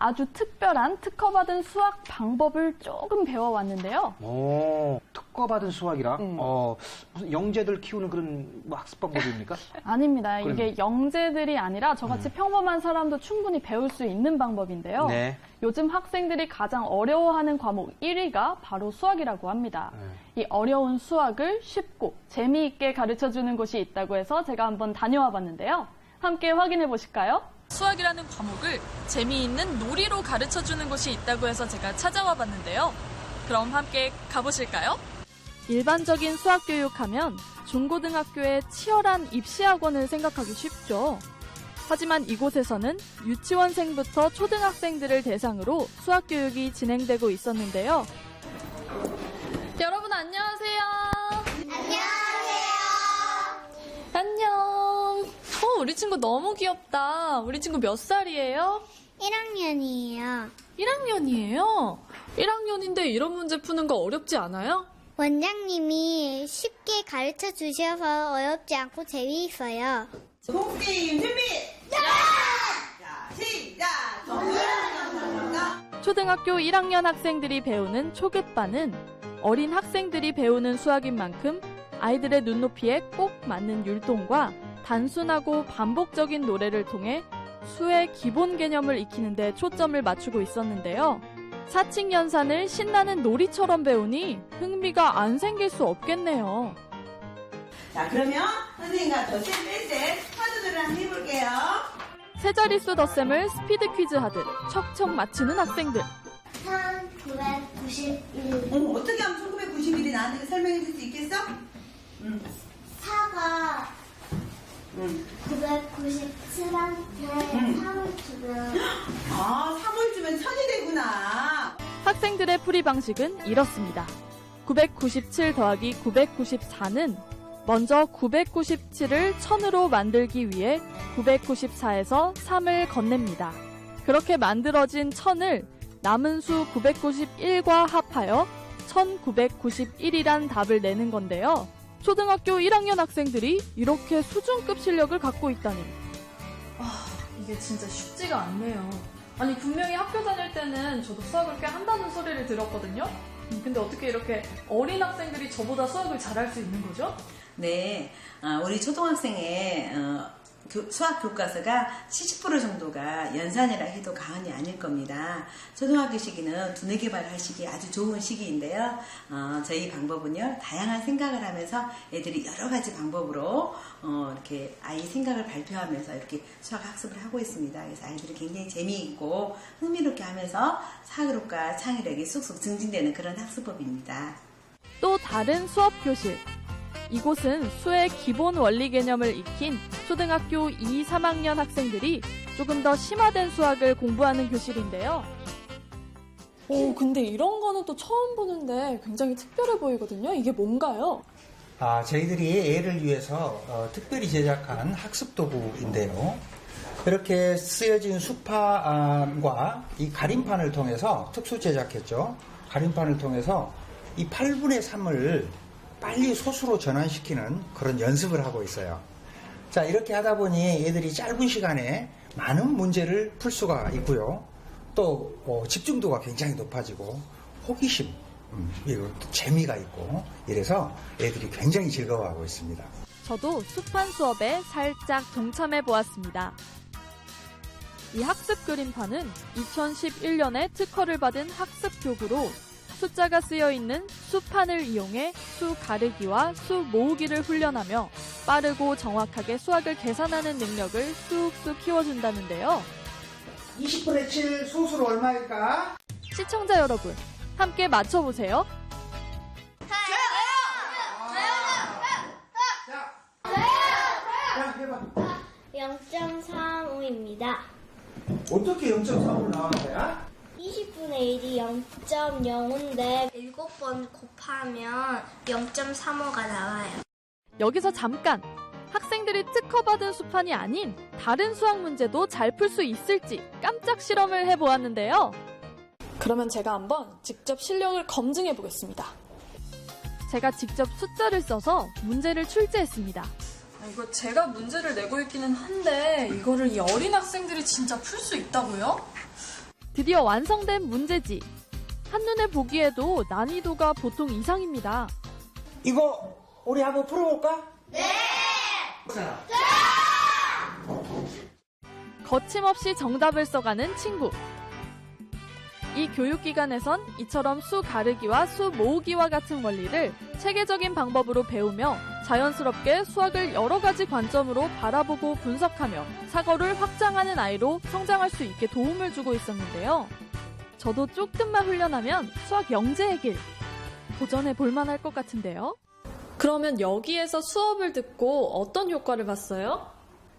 아주 특별한 특허받은 수학 방법을 조금 배워왔는데요. 오, 특허받은 수학이라? 무슨 영재들 키우는 그런 뭐 학습 방법입니까? 아닙니다. 이게 영재들이 아니라 저같이 평범한 사람도 충분히 배울 수 있는 방법인데요. 네. 요즘 학생들이 가장 어려워하는 과목 1위가 바로 수학이라고 합니다. 이 어려운 수학을 쉽고 재미있게 가르쳐주는 곳이 있다고 해서 제가 한번 다녀와 봤는데요. 함께 확인해 보실까요? 수학이라는 과목을 재미있는 놀이로 가르쳐주는 곳이 있다고 해서 제가 찾아와 봤는데요. 그럼 함께 가보실까요? 일반적인 수학 교육하면 중고등학교의 치열한 입시학원을 생각하기 쉽죠. 하지만 이곳에서는 유치원생부터 초등학생들을 대상으로 수학 교육이 진행되고 있었는데요. 여러분 안녕하세요. 안녕. 우리 친구 너무 귀엽다. 우리 친구 몇 살이에요? 1학년이에요. 1학년이에요. 1학년인데 이런 문제 푸는 거 어렵지 않아요? 원장님이 쉽게 가르쳐 주셔서 어렵지 않고 재미있어요. 공게임 준비! 자, 시작! 초등학교 1학년 학생들이 배우는 초급반은 어린 학생들이 배우는 수학인 만큼 아이들의 눈높이에 꼭 맞는 율동과 단순하고 반복적인 노래를 통해 수의 기본 개념을 익히는 데 초점을 맞추고 있었는데요. 사칙 연산을 신나는 놀이처럼 배우니 흥미가 안 생길 수 없겠네요. 자, 그러면 선생님과 덧셈 뺄셈 화두들을 한번 해볼게요. 세 자릿수 덧셈을 스피드 퀴즈 하듯 척척 맞히는 학생들. 1991. 어떻게 하면 1991이 나한테 설명해 줄 수 있겠어? 4가 997한테 3을 주면 아, 3을 주면 1000이 되구나. 학생들의 풀이 방식은 이렇습니다. 997 더하기 994는 먼저 997을 1000으로 만들기 위해 994에서 3을 건넵니다. 그렇게 만들어진 1000을 남은 수 991과 합하여 1991이란 답을 내는 건데요. 초등학교 1학년 학생들이 이렇게 수준급 실력을 갖고 있다니. 이게 진짜 쉽지가 않네요. 아니 분명히 학교 다닐 때는 저도 수학을 꽤 한다는 소리를 들었거든요. 근데 어떻게 이렇게 어린 학생들이 저보다 수학을 잘할 수 있는 거죠? 네, 우리 초등학생의 수학 교과서가 70% 정도가 연산이라 해도 과언이 아닐 겁니다. 초등학교 시기는 두뇌 개발할 시기 아주 좋은 시기인데요. 저희 방법은요, 다양한 생각을 하면서 애들이 여러 가지 방법으로 이렇게 아이 생각을 발표하면서 이렇게 수학 학습을 하고 있습니다. 그래서 아이들이 굉장히 재미있고 흥미롭게 하면서 사고력과 창의력이 쑥쑥 증진되는 그런 학습법입니다. 또 다른 수업 교실. 이곳은 수의 기본 원리 개념을 익힌 초등학교 2, 3학년 학생들이 조금 더 심화된 수학을 공부하는 교실인데요. 근데 이런 거는 또 처음 보는데 굉장히 특별해 보이거든요. 이게 뭔가요? 저희들이 애를 위해서 특별히 제작한 학습 도구인데요. 이렇게 쓰여진 수판과 이 가림판을 통해서 특수 제작했죠. 가림판을 통해서 이 8분의 3을 빨리 소수로 전환시키는 그런 연습을 하고 있어요. 자, 이렇게 하다 보니 애들이 짧은 시간에 많은 문제를 풀 수가 있고요. 또 집중도가 굉장히 높아지고 호기심, 그리고 또 재미가 있고 이래서 애들이 굉장히 즐거워하고 있습니다. 저도 수판 수업에 살짝 동참해 보았습니다. 이 학습 그림판은 2011년에 특허를 받은 학습 교구로 숫자가 쓰여있는 수판을 이용해 수 가르기와 수 모으기를 훈련하며 빠르고 정확하게 수학을 계산하는 능력을 쑥쑥 키워준다는데요. 20분의 7 소수로 얼마일까? 시청자 여러분, 함께 맞춰보세요. 자, 해봐. 0.35입니다. 어떻게 0.3으로 나오는 거야? 20분의 1이 0.05인데 7번 곱하면 0.35가 나와요. 여기서 잠깐! 학생들이 특허받은 수판이 아닌 다른 수학 문제도 잘 풀 수 있을지 깜짝 실험을 해보았는데요. 그러면 제가 한번 직접 실력을 검증해 보겠습니다. 제가 직접 숫자를 써서 문제를 출제했습니다. 이거 제가 문제를 내고 있기는 한데 이거를 이 어린 학생들이 진짜 풀 수 있다고요? 드디어 완성된 문제지. 한눈에 보기에도 난이도가 보통 이상입니다. 이거 우리 한번 풀어볼까? 거침없이 정답을 써가는 친구. 이 교육기관에선 이처럼 수 가르기와 수 모으기와 같은 원리를 체계적인 방법으로 배우며 자연스럽게 수학을 여러 가지 관점으로 바라보고 분석하며 사고를 확장하는 아이로 성장할 수 있게 도움을 주고 있었는데요. 저도 조금만 훈련하면 수학 영재의 길 도전해 볼 만할 것 같은데요. 그러면 여기에서 수업을 듣고 어떤 효과를 봤어요?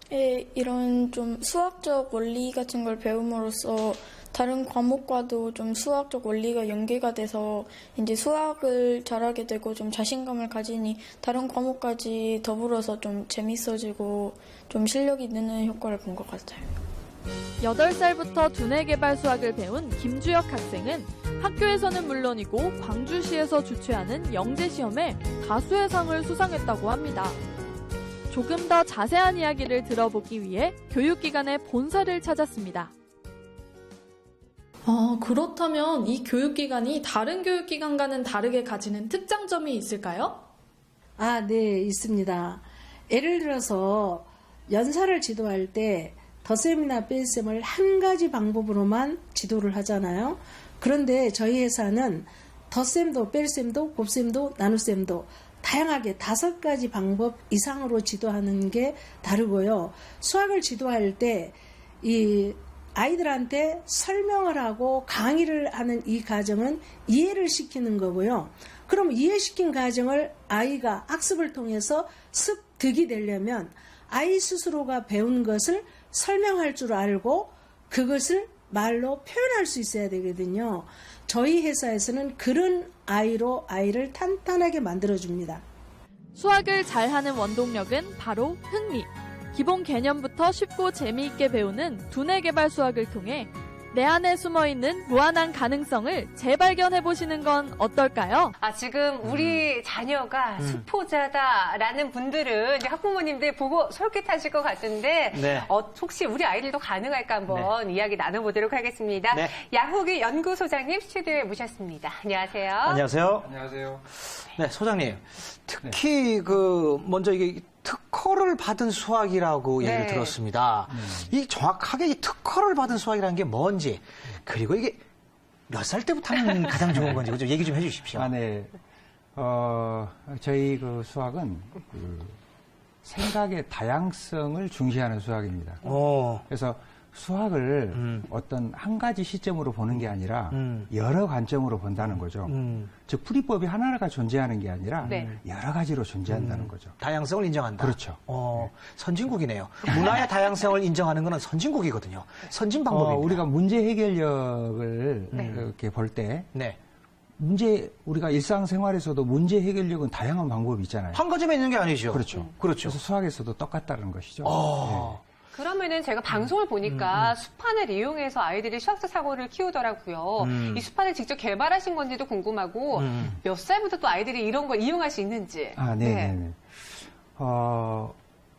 이런 좀 수학적 원리 같은 걸 배움으로써 다른 과목과도 좀 수학적 원리가 연계가 돼서 이제 수학을 잘하게 되고 좀 자신감을 가지니 다른 과목까지 더불어서 좀 재밌어지고 좀 실력이 느는 효과를 본 것 같아요. 8살부터 두뇌 개발 수학을 배운 김주혁 학생은 학교에서는 물론이고 광주시에서 주최하는 영재시험에 다수의 상을 수상했다고 합니다. 조금 더 자세한 이야기를 들어보기 위해 교육기관의 본사를 찾았습니다. 그렇다면 이 교육기관이 다른 교육기관과는 다르게 가지는 특장점이 있을까요? 네, 있습니다. 예를 들어서 연사를 지도할 때 덧셈이나 뺄셈을 한 가지 방법으로만 지도를 하잖아요. 그런데 저희 회사는 덧셈도 뺄셈도 곱셈도 나눗셈도 다양하게 5가지 방법 이상으로 지도하는 게 다르고요. 수학을 지도할 때 이 아이들한테 설명을 하고 강의를 하는 이 과정은 이해를 시키는 거고요. 그럼 이해시킨 과정을 아이가 학습을 통해서 습득이 되려면 아이 스스로가 배운 것을 설명할 줄 알고 그것을 말로 표현할 수 있어야 되거든요. 저희 회사에서는 그런 아이로 아이를 탄탄하게 만들어줍니다. 수학을 잘하는 원동력은 바로 흥미. 기본 개념부터 쉽고 재미있게 배우는 두뇌 개발 수학을 통해 내 안에 숨어있는 무한한 가능성을 재발견해보시는 건 어떨까요? 지금 우리 자녀가 수포자다라는 분들은 이제 학부모님들 보고 솔깃하실 것 같은데 네. 혹시 우리 아이들도 가능할까 한번 이야기 나눠보도록 하겠습니다. 네. 야후기 연구소장님 스튜디오에 모셨습니다. 안녕하세요. 안녕하세요. 안녕하세요. 네, 소장님. 특히 먼저 이게 특허를 받은 수학이라고 네. 얘기를 들었습니다. 이 정확하게 이 특허를 받은 수학이라는 게 뭔지, 그리고 이게 몇 살 때부터 하면 가장 좋은 건지 좀 얘기 좀 해주십시오. 네. 저희 그 수학은 생각의 다양성을 중시하는 수학입니다. 그래서 수학을 어떤 한 가지 시점으로 보는 게 아니라 여러 관점으로 본다는 거죠. 즉 풀이법이 하나가 존재하는 게 아니라 여러 가지로 존재한다는 거죠. 다양성을 인정한다. 그렇죠. 선진국이네요. 문화의 다양성을 인정하는 것은 선진국이거든요. 선진 방법입니다. 우리가 문제 해결력을 이렇게 볼 때 우리가 일상생활에서도 문제 해결력은 다양한 방법이 있잖아요. 한 가지만 있는 게 아니죠. 그렇죠. 그렇죠. 그래서 수학에서도 똑같다는 것이죠. 그러면은 제가 방송을 보니까 수판을 이용해서 아이들이 수학적 사고를 키우더라고요. 이 수판을 직접 개발하신 건지도 궁금하고 몇 살부터 또 아이들이 이런 걸 이용할 수 있는지. 네.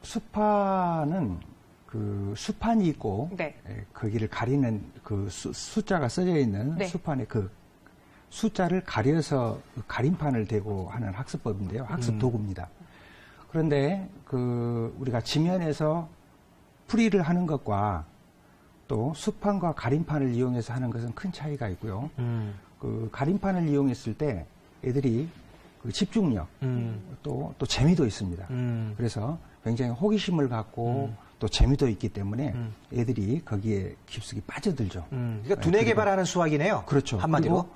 수판은 그 수판이 있고 거기를 가리는 그 숫자가 써져 있는 수판에 그 숫자를 가려서 가림판을 대고 하는 학습법인데요. 학습 도구입니다. 그런데 우리가 지면에서 풀이를 하는 것과 또 수판과 가림판을 이용해서 하는 것은 큰 차이가 있고요. 그 가림판을 이용했을 때 애들이 그 집중력 또 재미도 있습니다. 그래서 굉장히 호기심을 갖고 또 재미도 있기 때문에 애들이 거기에 깊숙이 빠져들죠. 그러니까 두뇌 개발하는 수학이네요. 그렇죠. 한마디로.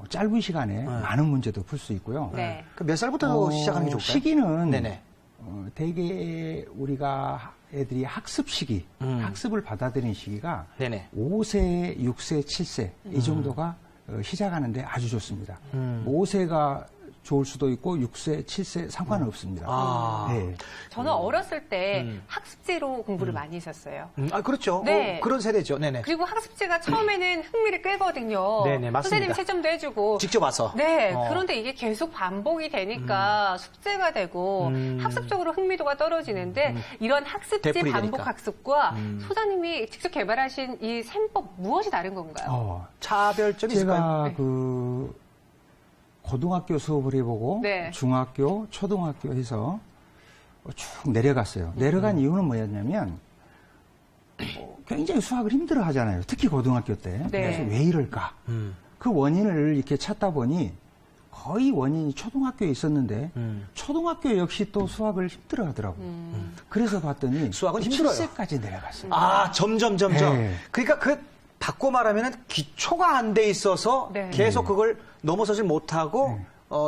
짧은 시간에 많은 문제도 풀 수 있고요. 몇 살부터 시작하는 게 좋을까요? 시기는 대개 우리가 애들이 학습 시기, 학습을 받아들이는 시기가 5세, 6세, 7세 이 정도가 시작하는데 아주 좋습니다. 5세가 좋을 수도 있고 6세, 7세 상관없습니다. 네. 저는 어렸을 때 학습지로 공부를 많이 했었어요. 아, 그렇죠. 네. 그런 세대죠. 네네. 그리고 학습지가 처음에는 흥미를 끌거든요. 네네, 맞습니다. 선생님이 채점도 해주고. 직접 와서. 네. 그런데 이게 계속 반복이 되니까 숙제가 되고 학습적으로 흥미도가 떨어지는데 이런 학습지 되풀이 반복 되니까. 학습과 소장님이 직접 개발하신 이 셈법 무엇이 다른 건가요? 차별점이 있을까요? 제가 그 고등학교 수업을 해보고 네. 중학교, 초등학교 해서 쭉 내려갔어요. 내려간 이유는 뭐였냐면 굉장히 수학을 힘들어 하잖아요. 특히 고등학교 때. 네. 그래서 왜 이럴까? 그 원인을 이렇게 찾다 보니 거의 원인이 초등학교에 있었는데 초등학교 역시 또 수학을 힘들어 하더라고요. 그래서 봤더니 수학은 힘들어요. 7세까지 내려갔어요. 아, 점점. 네. 그러니까 바꿔 말하면은 기초가 안 돼 있어서 네. 계속 그걸 넘어서질 못하고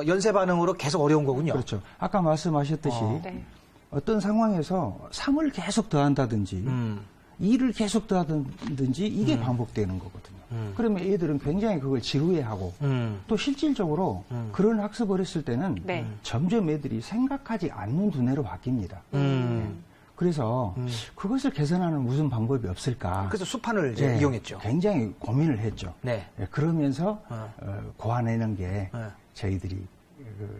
연쇄 반응으로 계속 어려운 거군요. 그렇죠. 아까 말씀하셨듯이 네. 어떤 상황에서 3을 계속 더한다든지 2를 계속 더하든지 이게 반복되는 거거든요. 그러면 애들은 굉장히 그걸 지루해하고 또 실질적으로 그런 학습을 했을 때는 네. 점점 애들이 생각하지 않는 두뇌로 바뀝니다. 그래서 그것을 개선하는 무슨 방법이 없을까? 그래서 수판을 이제 이용했죠. 굉장히 고민을 했죠. 네. 그러면서 고안해낸 게 저희들이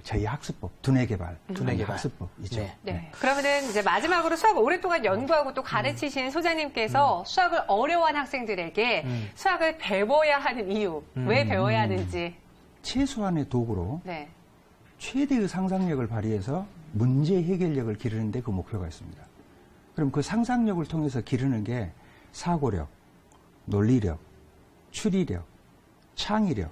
저희 학습법, 두뇌 개발 학습법이죠. 네. 그러면은 이제 마지막으로 수학을 오랫동안 연구하고 또 가르치신 소장님께서 수학을 어려워하는 학생들에게 수학을 배워야 하는 이유, 왜 배워야 하는지. 최소한의 도구로 네. 최대의 상상력을 발휘해서 문제 해결력을 기르는 데 그 목표가 있습니다. 그럼 그 상상력을 통해서 기르는 게 사고력, 논리력, 추리력, 창의력,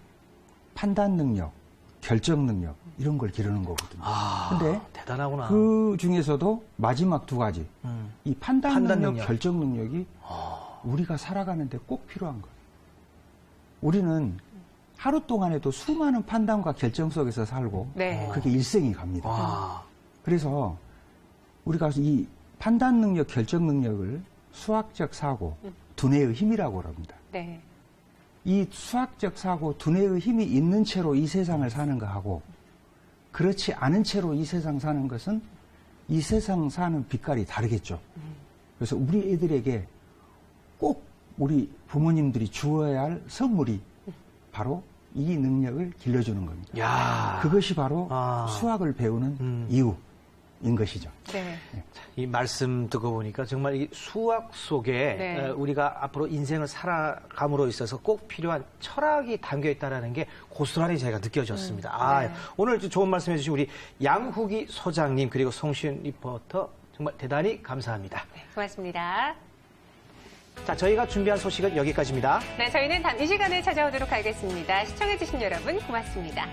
판단 능력, 결정 능력 이런 걸 기르는 거거든요. 근데 대단하구나. 그 중에서도 마지막 두 가지 이 판단 능력, 결정 능력이 우리가 살아가는데 꼭 필요한 거예요. 우리는 하루 동안에도 수많은 판단과 결정 속에서 살고 네. 그게 일생이 갑니다. 그래서 우리가 이 판단 능력, 결정 능력을 수학적 사고, 두뇌의 힘이라고 합니다. 네. 이 수학적 사고, 두뇌의 힘이 있는 채로 이 세상을 사는 거하고 그렇지 않은 채로 이 세상 사는 것은 이 세상 사는 빛깔이 다르겠죠. 그래서 우리 애들에게 꼭 우리 부모님들이 주어야 할 선물이 바로 이 능력을 길러주는 겁니다. 야. 그것이 바로 수학을 배우는 이유인 것이죠. 네. 이 말씀 듣고 보니까 정말 이 수학 속에 네. 우리가 앞으로 인생을 살아감으로 있어서 꼭 필요한 철학이 담겨 있다는 게 고스란히 제가 느껴졌습니다. 네. 오늘 좋은 말씀 해주신 우리 양후기 소장님 그리고 송시은 리포터 정말 대단히 감사합니다. 네, 고맙습니다. 자, 저희가 준비한 소식은 여기까지입니다. 네, 저희는 다음 이 시간에 찾아오도록 하겠습니다. 시청해주신 여러분 고맙습니다.